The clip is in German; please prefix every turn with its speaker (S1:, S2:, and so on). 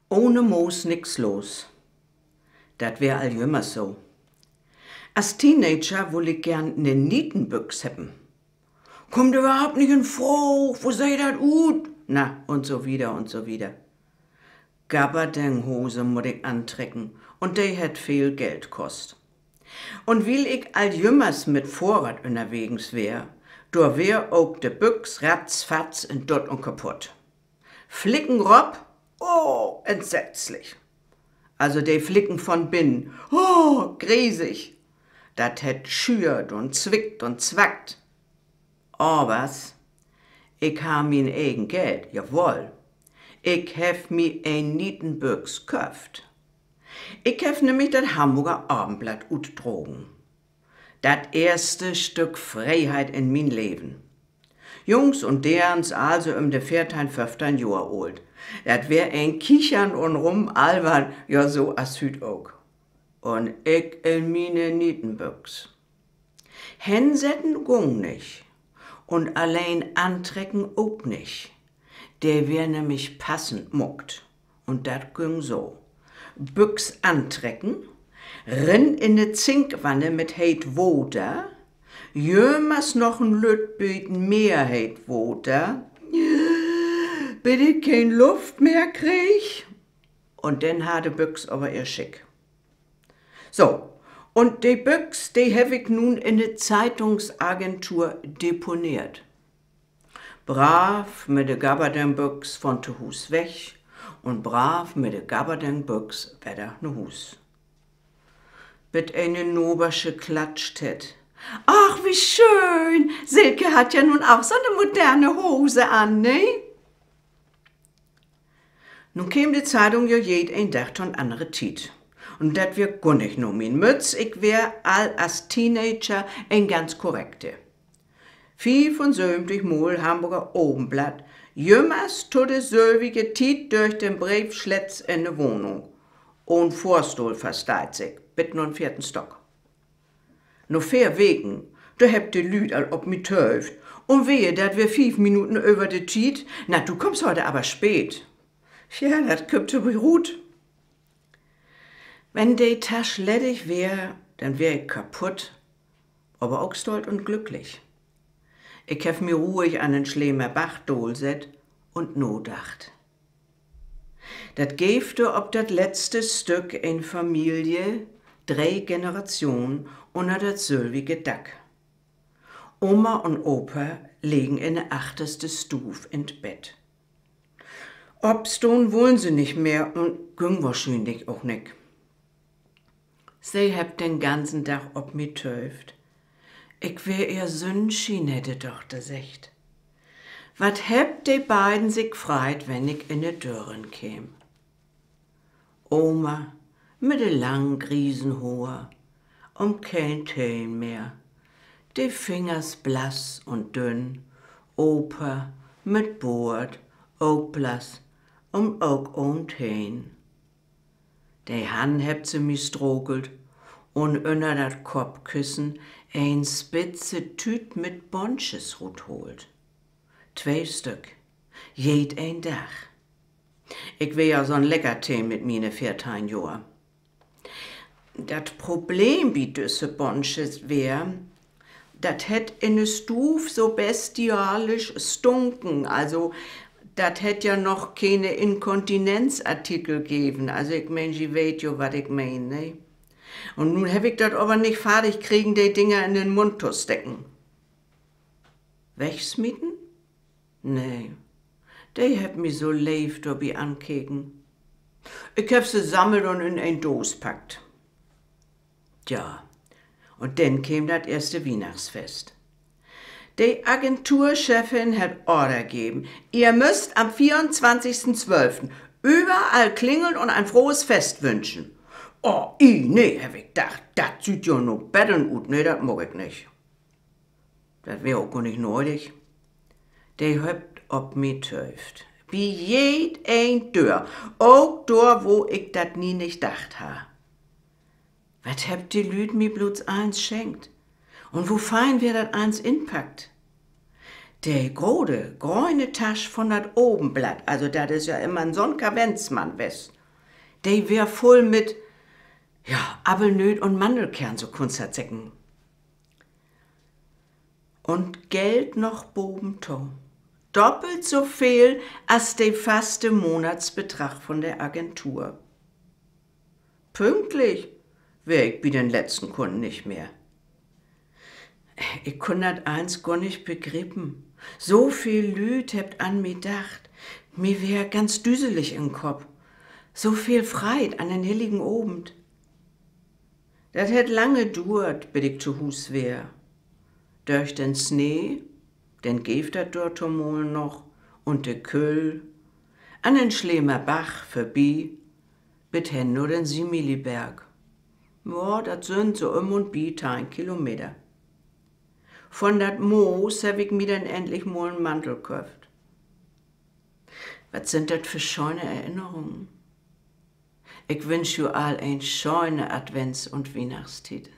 S1: Ohne Moos nix los. Dat wär all jümmer so. Als Teenager woll ich gern ne Nietenbüchs hebben. Kommt überhaupt nicht in Froh, wo sei dat ut? Na, und so wieder und so wieder. Gabberdenghose muss ich antrecken und die het viel Geld kost. Und will ich all jümmers mit Vorrat unterwegs wär, do wär auch de Büchs ratzfatz in dort und kaputt. Flicken rob, oh, entsetzlich. Also de Flicken von binnen, oh, griesig. Dat het schürt und zwickt und zwackt. Abers, ich ha mein eigen Geld, jawohl. Ich hef mi ein Nietenbüchs köft. Ich hef nämlich das Hamburger Abendblatt utdrogen. Dat erste Stück Freiheit in min Leben. Jungs und derens also de 14, 15 Jahr alt. Dat wär ein Kichern und rum albern, ja so as hüt auch. Und ich in mine Nietenbüchs. Hensetten gung nicht. Und allein antrecken auch nicht. Der wär nämlich passend muckt. Und dat ging so. Büchs antrecken, rin in ne Zinkwanne mit heit Water, jömers noch ein Lütbüten mehr heit Water, bis ich kein Luft mehr krieg. Und dann hatte Büchs aber ihr Schick. So, und die Büchs, die hab ich nun in ne Zeitungsagentur deponiert. Brav mit de Gabberdenbüchs von te Hus weg und brav mit de Gabberdenbüchs wieder ne Hus. Bit eine Nobersche klatscht het. Ach, wie schön! Silke hat ja nun auch so ne moderne Hose an, ne? Nun käm die Zeitung ja jed ein Dach und andere Tiet. Und dat wär gar nicht nur min Mütz, ich wär all als Teenager ein ganz korrekte. 75 Mal Hamburger Abendblatt, jümmers to de sölvige Tiet durch den Briefschlitz in de Wohnung. Und Vorstuhl versteht sich, bit nur 4. Stock. No 4 Wegen, da hebt de Lüd all ob mi töft. Und wehe, dat wär 5 Minuten über de Tiet, na, du kommst heute aber spät. Ja, dat köpte beruht. Wenn de Tasch ledig wär, dann wär ich kaputt, aber auch stolz und glücklich. Ich hef mir ruhig an den Schlemer Bach dolset und no dacht. Dat gefte ob dat letzte Stück in Familie, 3 Generationen unter dat sölvige Dack. Oma und Opa legen in de 8. Stuf in Bett. Obstun wollen sie nicht mehr und güng wahrscheinlich auch nicht. Sie heb den ganzen Tag ob mi töft. Ich wär ihr Sündschien, hätte Tochter secht. Wat hebt de beiden sich freit, wenn ich in de Dörren käm? Oma mit de langen Griesenhoher, kein Teen mehr, de Fingers blass und dünn, Opa mit Bord, auch blass, auch ohn Teen. De Hand hebt sie mi strokelt und unter dat Kopfkissen ein spitze Tüt mit Bonchesrut holt. 2 Stück, jed ein Dach. Ich wär ja so'n Leckertee mit mine 14 Jahr. Dat Problem bi düsse Bonches wär, dat het in ne Stuf so bestialisch stunken, also dat het ja noch keine Inkontinenzartikel geben, also ich mein, sie weet jo, wat ich mein, ne? Und nun hab ich dat aber nicht fertig kriegen, die Dinger in den Mund zu stecken. Wegsmieten? Nee, die hab mi so leif dobi ankeken. Ich hab sie sammelt und in ein Dos packt. Ja, und dann käm dat erste Weihnachtsfest. Die Agenturchefin hat Order gegeben, ihr müsst am 24.12. überall klingeln und ein frohes Fest wünschen. Oh, nee, hab ich gedacht, dat sieht ja no betteln ut, nee, dat mag ich nicht. Dat wär auch gar nicht nötig. Die hebt ob mi töft. Wie jed ein Dörr, auch dort, wo ich dat nie nicht dacht ha. Wat hebt die Lüd mi bluts eins schenkt? Und wo fein wär dat eins inpackt? Der grode, grüne Tasch von dat Obenblatt, also dat is ja immer ein so'n Kavenzmann west. Die wär voll mit, ja, Apfelnöt und Mandelkern, so Kunstsäcken. Und Geld noch bobento. Doppelt so viel als der faste Monatsbetrag von der Agentur. Pünktlich wär ich bei den letzten Kunden nicht mehr. Ich kann das eins gar nicht begrippen. So viel Lüt hebt an mir gedacht. Mir wär ganz düselig im Kopf. So viel Freit an den heiligen Abend. Das hätt lange duert, bis ich zu Hus wär. Durch den Schnee, den geft dat dort mal noch, und de Kühl, an den Schlemer Bach vorbei, bis hin nur den Similiberg. Ja, dat sind so und bi 10 Kilometer. Von dat Moos hab ich mir dann endlich mal einen Mantel gekauft. Was sind das für schöne Erinnerungen? Ich wünsch ju all ein schöne Advents- und Weihnachtszeit.